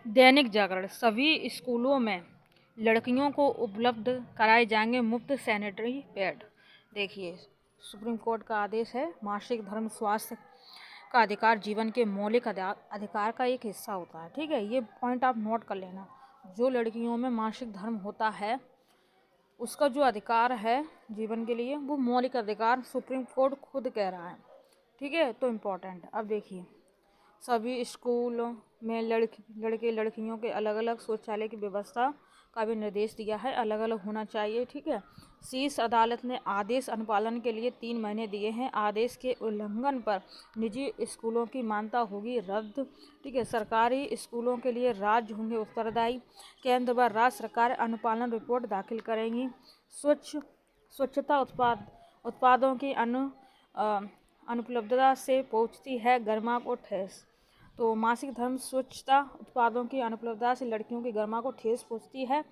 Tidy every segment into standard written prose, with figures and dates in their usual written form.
दैनिक जागरण। सभी स्कूलों में लड़कियों को उपलब्ध कराए जाएंगे मुफ्त सैनिटरी पैड। देखिए, सुप्रीम कोर्ट का आदेश है, मासिक धर्म स्वास्थ्य का अधिकार जीवन के मौलिक अधिकार का एक हिस्सा होता है। ठीक है, ये पॉइंट आप नोट कर लेना। जो लड़कियों में मासिक धर्म होता है उसका जो अधिकार है जीवन के लिए, वो मौलिक अधिकार सुप्रीम कोर्ट खुद कह रहा है। ठीक है, तो इम्पोर्टेंट। अब देखिए, सभी स्कूलों में लड़के लड़कियों के अलग अलग शौचालय की व्यवस्था का भी निर्देश दिया है, अलग अलग होना चाहिए। ठीक है, शीर्ष अदालत ने आदेश अनुपालन के लिए 3 महीने दिए हैं। आदेश के उल्लंघन पर निजी स्कूलों की मान्यता होगी रद्द। ठीक है, सरकारी स्कूलों के लिए राज्य होंगे उत्तरदायी। केंद्र व राज्य सरकार अनुपालन रिपोर्ट दाखिल करेंगी। स्वच्छता उत्पादों की अनुपलब्धता से पहुंचती है गर्मा को ठेस। तो मासिक धर्म स्वच्छता उत्पादों की अनुपलब्धता से लड़कियों की गर्मा को ठेस पहुंचती है,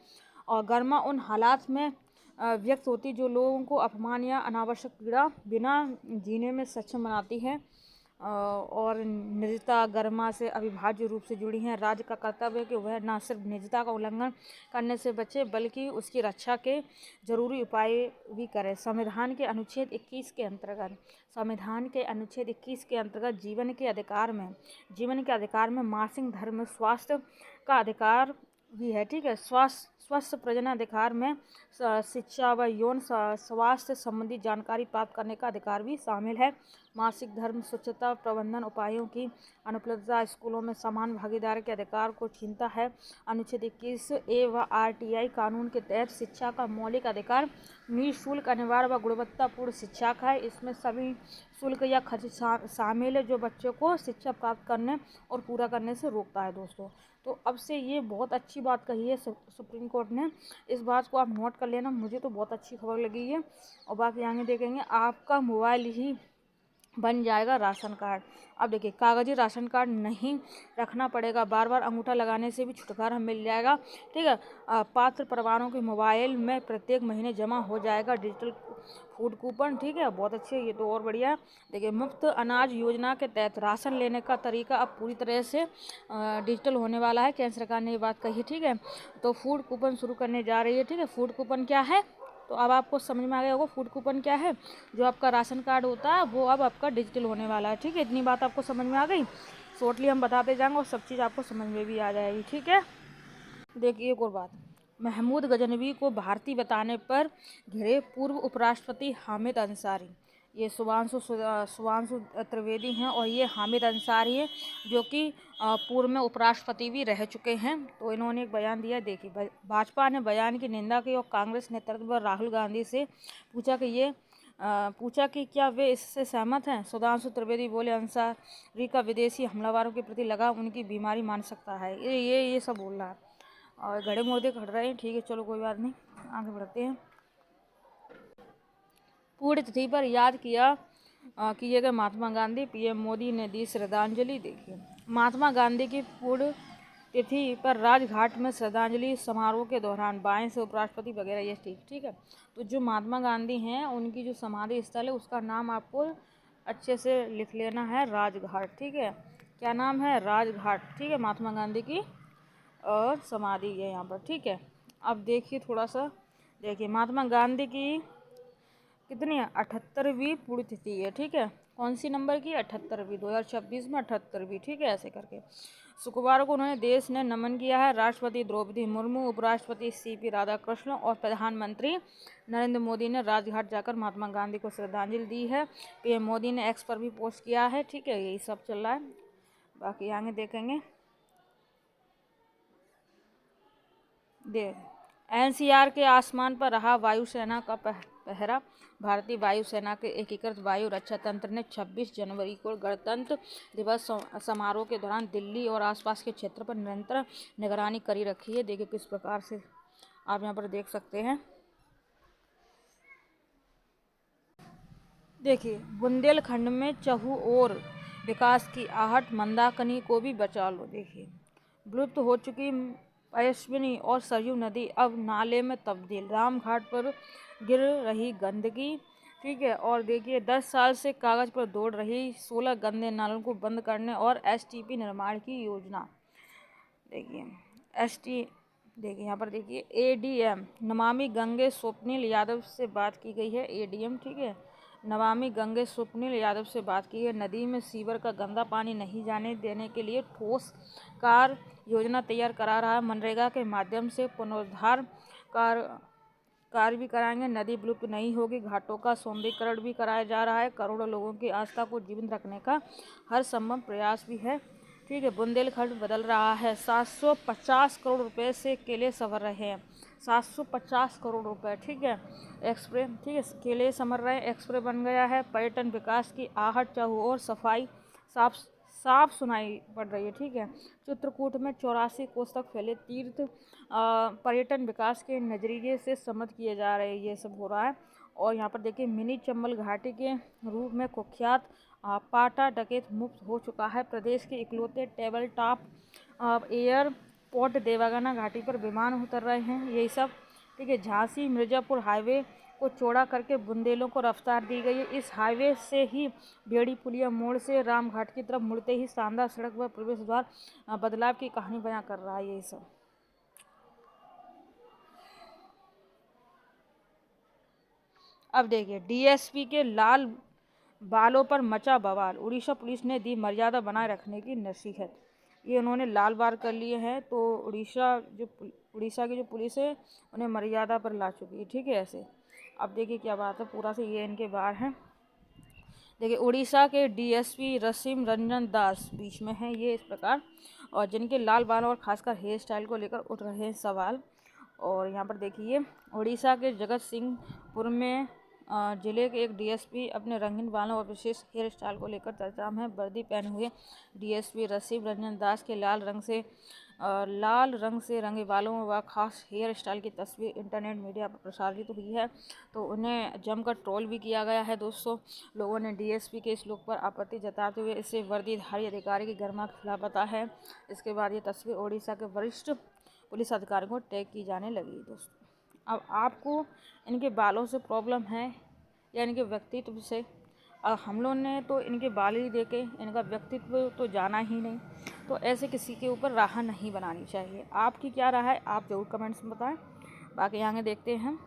और गर्मा उन हालात में व्यक्त होती जो लोगों को अपमान या अनावश्यक पीड़ा बिना जीने में सक्षम बनाती है। और निजता गर्मा से अविभाज्य रूप से जुड़ी हैं। राज्य का कर्तव्य है कि वह न सिर्फ निजता का उल्लंघन करने से बचे बल्कि उसकी रक्षा के जरूरी उपाय भी करे। संविधान के अनुच्छेद 21 के अंतर्गत जीवन के अधिकार में मासिक धर्म स्वास्थ्य का अधिकार भी है। ठीक है, स्वस्थ प्रजनन अधिकार में शिक्षा व यौन स्वास्थ्य संबंधी जानकारी प्राप्त करने का अधिकार भी शामिल है। मासिक धर्म स्वच्छता प्रबंधन उपायों की अनुपलब्धता स्कूलों में समान भागीदारी के अधिकार को छीनता है। अनुच्छेद 21A व RTI कानून के तहत शिक्षा का मौलिक अधिकार निःशुल्क, अनिवार्य व गुणवत्तापूर्ण शिक्षा का है। इसमें सभी शुल्क या खर्च शामिल है जो बच्चों को शिक्षा प्राप्त करने और पूरा करने से रोकता है। दोस्तों, तो अब से ये बहुत अच्छी बात कही है सुप्रीम कोर्ट ने, इस बात को आप नोट कर लेना। मुझे तो बहुत अच्छी खबर लगी है। और बाकी आगे देखेंगे, आपका मोबाइल ही बन जाएगा राशन कार्ड। अब देखिए, कागजी राशन कार्ड नहीं रखना पड़ेगा, बार बार अंगूठा लगाने से भी छुटकारा मिल जाएगा। ठीक है, पात्र परिवारों के मोबाइल में प्रत्येक महीने जमा हो जाएगा डिजिटल फूड कूपन। ठीक है, बहुत अच्छी है ये तो, और बढ़िया है। देखिए, मुफ्त अनाज योजना के तहत राशन लेने का तरीका अब पूरी तरह से डिजिटल होने वाला है। केंद्र सरकार ने ये बात कही है। ठीक है, तो फूड कूपन शुरू करने जा रही है। ठीक है, फूड कूपन क्या है तो अब आपको समझ में आ गया होगा। फूड कूपन क्या है, जो आपका राशन कार्ड होता है वो अब आपका डिजिटल होने वाला है। ठीक है, इतनी बात आपको समझ में आ गई। शॉर्टली हम बताते जाएंगे और सब चीज़ आपको समझ में भी आ जाएगी। ठीक है, देखिए एक और बात, महमूद गजनवी को भारतीय बताने पर घिरे पूर्व उपराष्ट्रपति हामिद अंसारी। ये शुभांशु त्रिवेदी हैं और ये हामिद अंसारी हैं जो कि पूर्व में उपराष्ट्रपति भी रह चुके हैं। तो इन्होंने एक बयान दिया। देखिए, भाजपा ने बयान की निंदा की और कांग्रेस नेतृत्व पर राहुल गांधी से पूछा कि क्या वे इससे सहमत हैं। सुधांशु त्रिवेदी बोले, अंसारी का विदेशी हमलावरों के प्रति लगाव उनकी बीमारी मान सकता है। ये सब बोल रहा है और घड़े मुर्दे खड़ रहे हैं। ठीक है, चलो कोई बात नहीं, आगे बढ़ते हैं। पुण्यतिथि पर याद किए गए महात्मा गांधी, पीएम मोदी ने दी श्रद्धांजलि। देखिए, महात्मा गांधी की पुण्य तिथि पर राजघाट में श्रद्धांजलि समारोह के दौरान बाएं से उपराष्ट्रपति वगैरह ये ठीक है। तो जो महात्मा गांधी हैं उनकी जो समाधि स्थल है उसका नाम आपको अच्छे से लिख लेना है, राजघाट। ठीक है, क्या नाम है, राजघाट। ठीक है, महात्मा गांधी की और समाधि है यहाँ पर। ठीक है, अब देखिए थोड़ा सा, देखिए महात्मा गांधी की कितनी है, 78वीं पुण्यतिथि है। ठीक है, कौन सी नंबर की, 78वीं, 2026 में 78वीं। ठीक है, ऐसे करके शुक्रवार को उन्होंने देश ने नमन किया है। राष्ट्रपति द्रौपदी मुर्मू, उपराष्ट्रपति CP राधाकृष्णन और प्रधानमंत्री नरेंद्र मोदी ने राजघाट जाकर महात्मा गांधी को श्रद्धांजलि दी है। PM मोदी ने X पर भी पोस्ट किया है। ठीक है, यही सब चल रहा है, बाकी आगे देखेंगे। NCR के आसमान पर रहा वायुसेना का पहरा। भारतीय वायुसेना के एकीकृत वायु रक्षा तंत्र ने 26 जनवरी को गणतंत्र दिवस समारोह के दौरान दिल्ली और आसपास के क्षेत्र पर निरंतर निगरानी करी रखी है। देखिए किस प्रकार से आप यहाँ पर देख सकते हैं। देखिए, बुंदेलखंड में चहु और विकास की आहट, मंदाकिनी को भी बचा लो। देखिए, विलुप्त हो चुकी पयस्विनी और सरयू नदी अब नाले में तब्दील, रामघाट पर गिर रही गंदगी। ठीक है, और देखिए 10 साल से कागज़ पर दौड़ रही 16 गंदे नालों को बंद करने और STP निर्माण की योजना। देखिए ST, देखिए यहाँ पर देखिए ADM नमामि गंगे स्वप्निल यादव से बात की गई है। ADM, ठीक है, नमामि गंगे स्वप्निल यादव से बात की है। नदी में सीवर का गंदा पानी नहीं जाने देने के लिए ठोस कार्य योजना तैयार करा रहा है। मनरेगा के माध्यम से पुनरुद्धार कार्य भी कराएंगे। नदी विलुप्त नहीं होगी। घाटों का सौंदर्यीकरण भी कराया जा रहा है। करोड़ों लोगों की आस्था को जीवित रखने का हर संभव प्रयास भी है, ठीक है। बुंदेलखंड बदल रहा है। 750 करोड़ रुपए से केले संवर रहे हैं। 750 करोड़ रुपए, ठीक है। एक्सप्रे, ठीक है, केले संवर रहे हैं। एक्सप्रे बन गया है। पर्यटन विकास की आहट चाहू और सफाई साफ साफ सुनाई पड़ रही है, ठीक है। चित्रकूट में 84 कोस तक फैले तीर्थ पर्यटन विकास के नजरिए से सम्मत किए जा रहे हैं। ये सब हो रहा है। और यहाँ पर देखिए मिनी चंबल घाटी के रूप में कुख्यात पाटा डकैत मुक्त हो चुका है। प्रदेश के इकलौते टेबल टॉप एयरपोर्ट देवागना घाटी पर विमान उतर रहे हैं। यही सब, ठीक है। झांसी मिर्ज़ापुर हाईवे को चौड़ा करके बुंदेलों को रफ्तार दी गई है। इस हाईवे से ही बेड़ी पुलिया मोड़ से रामघाट की तरफ मुड़ते ही शानदार सड़क व प्रवेश द्वार बदलाव की कहानी बयां कर रहा है। यही सब। अब देखिए DSP के लाल बालों पर मचा बवाल। उड़ीसा पुलिस ने दी मर्यादा बनाए रखने की नसीहत। ये उन्होंने लाल बाल कर लिए हैं, तो उड़ीसा की जो पुलिस है उन्हें मर्यादा पर ला चुकी है, ठीक है। ऐसे अब देखिए क्या बात है, पूरा से ये इनके बाहर हैं। देखिए उड़ीसा के DSP रसीम रंजन दास बीच में है ये इस प्रकार, और जिनके लाल बालों और खासकर हेयर स्टाइल को लेकर उठ रहे हैं सवाल। और यहाँ पर देखिए उड़ीसा के जगत सिंहपुर में जिले के एक DSP अपने रंगीन बालों और विशेष हेयर स्टाइल को लेकर चर्चा में। वर्दी पहने हुए DSP रसीम रंजन दास के लाल रंग से रंगे बालों व खास हेयर स्टाइल की तस्वीर इंटरनेट मीडिया पर प्रसारित हुई है, तो उन्हें जमकर ट्रोल भी किया गया है। दोस्तों, लोगों ने DSP के इस लुक पर आपत्ति जताते हुए इसे वर्दीधारी अधिकारी की गर्मा के खिलाफ बताया है। इसके बाद ये तस्वीर ओडिशा के वरिष्ठ पुलिस अधिकारियों को टैग की जाने लगी। दोस्तों, अब आपको इनके बालों से प्रॉब्लम है या इनके व्यक्तित्व से? हम लोगों ने तो इनके बाल ही देखे, इनका व्यक्तित्व तो जाना ही नहीं। तो ऐसे किसी के ऊपर राह नहीं बनानी चाहिए। आपकी क्या राय है, आप ज़रूर कमेंट्स में बताएं। बाकी आगे देखते हैं।